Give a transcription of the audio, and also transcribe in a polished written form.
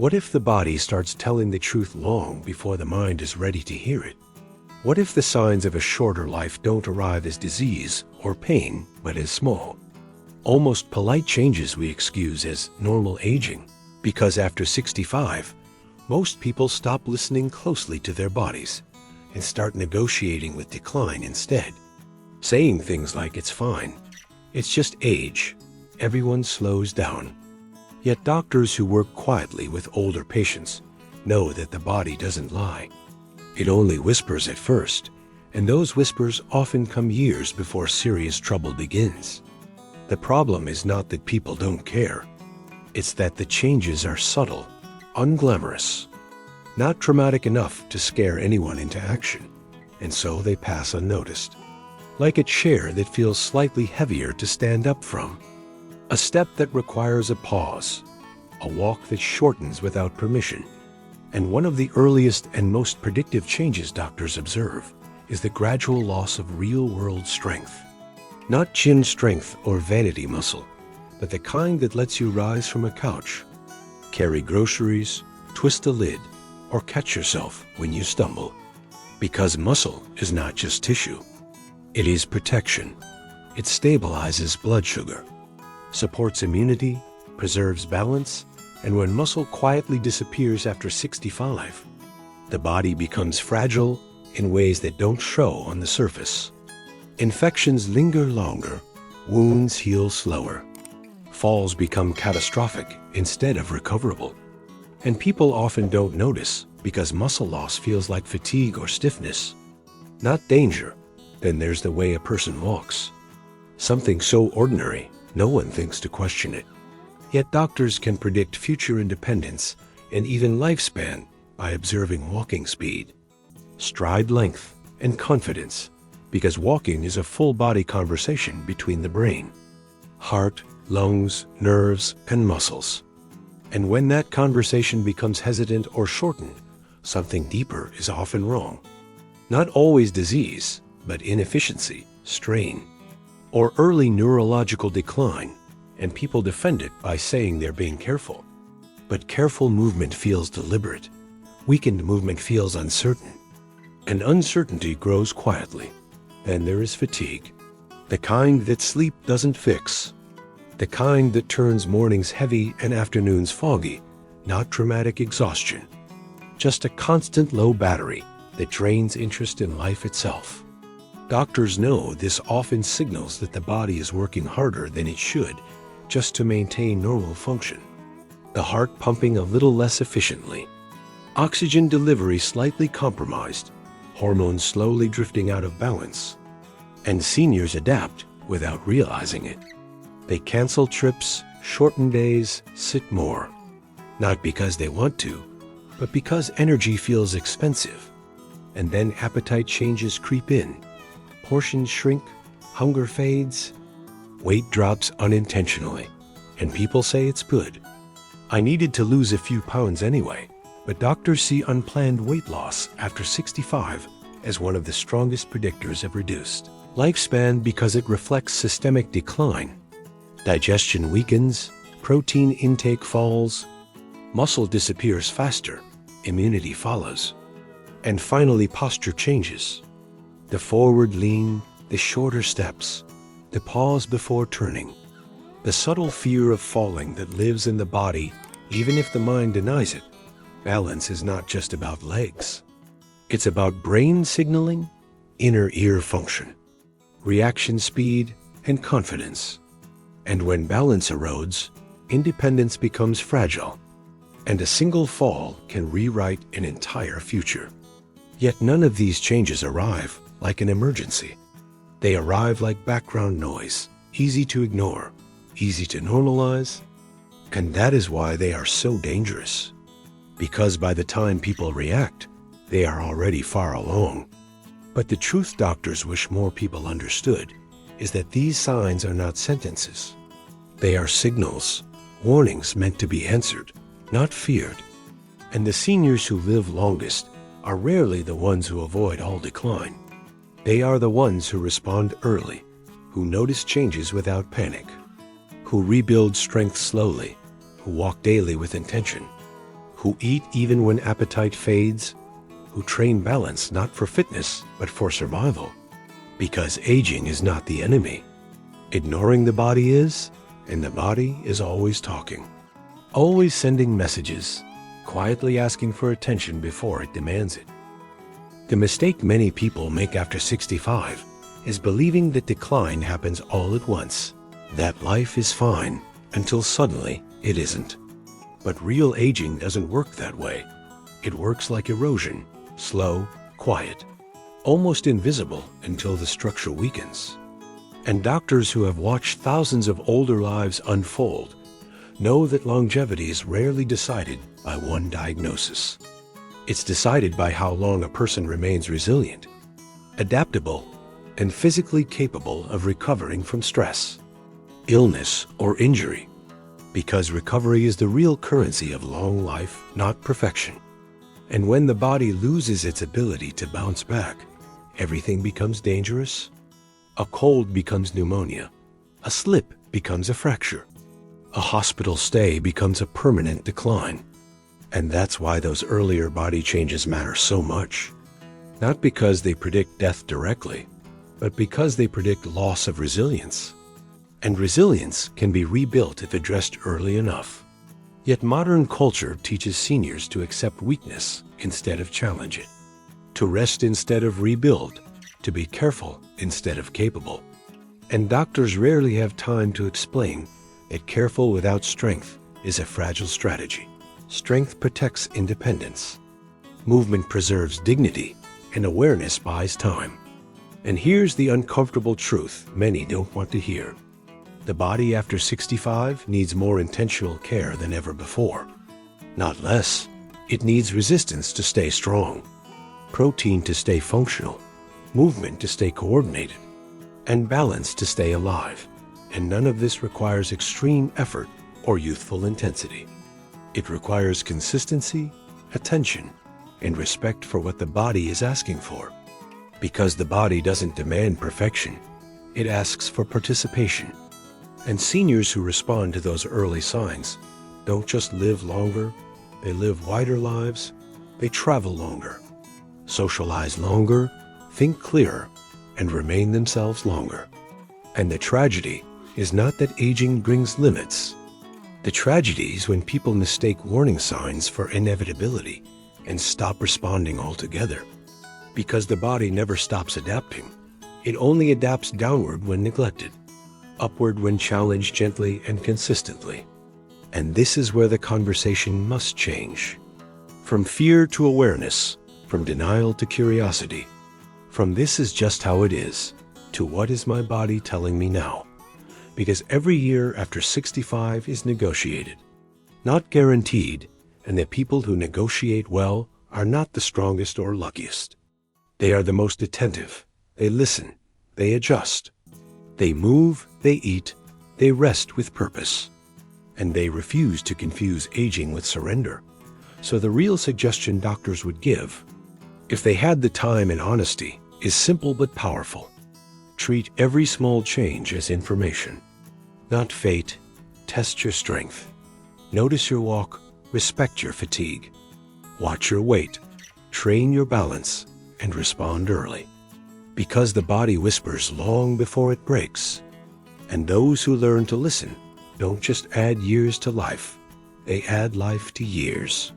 What if the body starts telling the truth long before the mind is ready to hear it? What if the signs of a shorter life don't arrive as disease or pain, but as small, almost polite changes we excuse as normal aging? Because after 65, most people stop listening closely to their bodies and start negotiating with decline instead, saying things like it's fine, it's just age, everyone slows down. Yet doctors who work quietly with older patients know that the body doesn't lie. It only whispers at first, and those whispers often come years before serious trouble begins. The problem is not that people don't care. It's that the changes are subtle, unglamorous, not dramatic enough to scare anyone into action, and so they pass unnoticed. Like a chair that feels slightly heavier to stand up from, a step that requires a pause, a walk that shortens without permission. And one of the earliest and most predictive changes doctors observe is the gradual loss of real-world strength. Not chin strength or vanity muscle, but the kind that lets you rise from a couch, carry groceries, twist a lid, or catch yourself when you stumble. Because muscle is not just tissue. It is protection. It stabilizes blood sugar, supports immunity, preserves balance, and when muscle quietly disappears after 65, the body becomes fragile in ways that don't show on the surface. Infections linger longer, wounds heal slower, falls become catastrophic instead of recoverable. And people often don't notice because muscle loss feels like fatigue or stiffness, not danger. Then there's the way a person walks. Something so ordinary, no one thinks to question it. Yet doctors can predict future independence and even lifespan by observing walking speed, stride length, and confidence, because walking is a full-body conversation between the brain, heart, lungs, nerves, and muscles. And when that conversation becomes hesitant or shortened, something deeper is often wrong. Not always disease, but inefficiency, strain, or early neurological decline, and people defend it by saying they're being careful. But careful movement feels deliberate. Weakened movement feels uncertain. And uncertainty grows quietly. Then there is fatigue, the kind that sleep doesn't fix, the kind that turns mornings heavy and afternoons foggy, not dramatic exhaustion, just a constant low battery that drains interest in life itself. Doctors know this often signals that the body is working harder than it should just to maintain normal function. The heart pumping a little less efficiently, oxygen delivery slightly compromised, hormones slowly drifting out of balance. And seniors adapt without realizing it. They cancel trips, shorten days, sit more. Not because they want to, but because energy feels expensive. And then appetite changes creep in. Portions shrink, hunger fades, weight drops unintentionally, and people say it's good. I needed to lose a few pounds anyway, but doctors see unplanned weight loss after 65 as one of the strongest predictors of reduced lifespan because it reflects systemic decline. Digestion weakens, protein intake falls, muscle disappears faster, immunity follows, and finally posture changes. The forward lean, the shorter steps, the pause before turning, the subtle fear of falling that lives in the body even if the mind denies it. Balance is not just about legs. It's about brain signaling, inner ear function, reaction speed, and confidence. And when balance erodes, independence becomes fragile, and a single fall can rewrite an entire future. Yet none of these changes arrive like an emergency. They arrive like background noise, easy to ignore, easy to normalize, and that is why they are so dangerous. Because by the time people react, they are already far along. But the truth doctors wish more people understood is that these signs are not sentences. They are signals, warnings meant to be answered, not feared. And the seniors who live longest are rarely the ones who avoid all decline. They are the ones who respond early, who notice changes without panic, who rebuild strength slowly, who walk daily with intention, who eat even when appetite fades, who train balance not for fitness but for survival. Because aging is not the enemy. Ignoring the body is, and the body is always talking. Always sending messages, quietly asking for attention before it demands it. The mistake many people make after 65 is believing that decline happens all at once, that life is fine until suddenly it isn't. But real aging doesn't work that way. It works like erosion, slow, quiet, almost invisible until the structure weakens. And doctors who have watched thousands of older lives unfold know that longevity is rarely decided by one diagnosis. It's decided by how long a person remains resilient, adaptable, and physically capable of recovering from stress, illness, or injury. Because recovery is the real currency of long life, not perfection. And when the body loses its ability to bounce back, everything becomes dangerous. A cold becomes pneumonia. A slip becomes a fracture. A hospital stay becomes a permanent decline. And that's why those earlier body changes matter so much. Not because they predict death directly, but because they predict loss of resilience. And resilience can be rebuilt if addressed early enough. Yet modern culture teaches seniors to accept weakness instead of challenge it, to rest instead of rebuild, to be careful instead of capable. And doctors rarely have time to explain that careful without strength is a fragile strategy. Strength protects independence. Movement preserves dignity, and awareness buys time. And here's the uncomfortable truth many don't want to hear. The body after 65 needs more intentional care than ever before. Not less. It needs resistance to stay strong, protein to stay functional, movement to stay coordinated, and balance to stay alive. And none of this requires extreme effort or youthful intensity. It requires consistency, attention, and respect for what the body is asking for. Because the body doesn't demand perfection, it asks for participation. And seniors who respond to those early signs don't just live longer, they live wider lives, they travel longer, socialize longer, think clearer, and remain themselves longer. And the tragedy is not that aging brings limits. The tragedy is when people mistake warning signs for inevitability and stop responding altogether. Because the body never stops adapting. It only adapts downward when neglected, upward when challenged gently and consistently. And this is where the conversation must change. From fear to awareness, from denial to curiosity, from this is just how it is, to what is my body telling me now? Because every year after 65 is negotiated, not guaranteed, and the people who negotiate well are not the strongest or luckiest. They are the most attentive. They listen. They adjust. They move, they eat, they rest with purpose. And they refuse to confuse aging with surrender. So the real suggestion doctors would give, if they had the time and honesty, is simple but powerful. Treat every small change as information, not fate. Test your strength. Notice your walk, respect your fatigue. Watch your weight, train your balance, and respond early. Because the body whispers long before it breaks. And those who learn to listen don't just add years to life, they add life to years.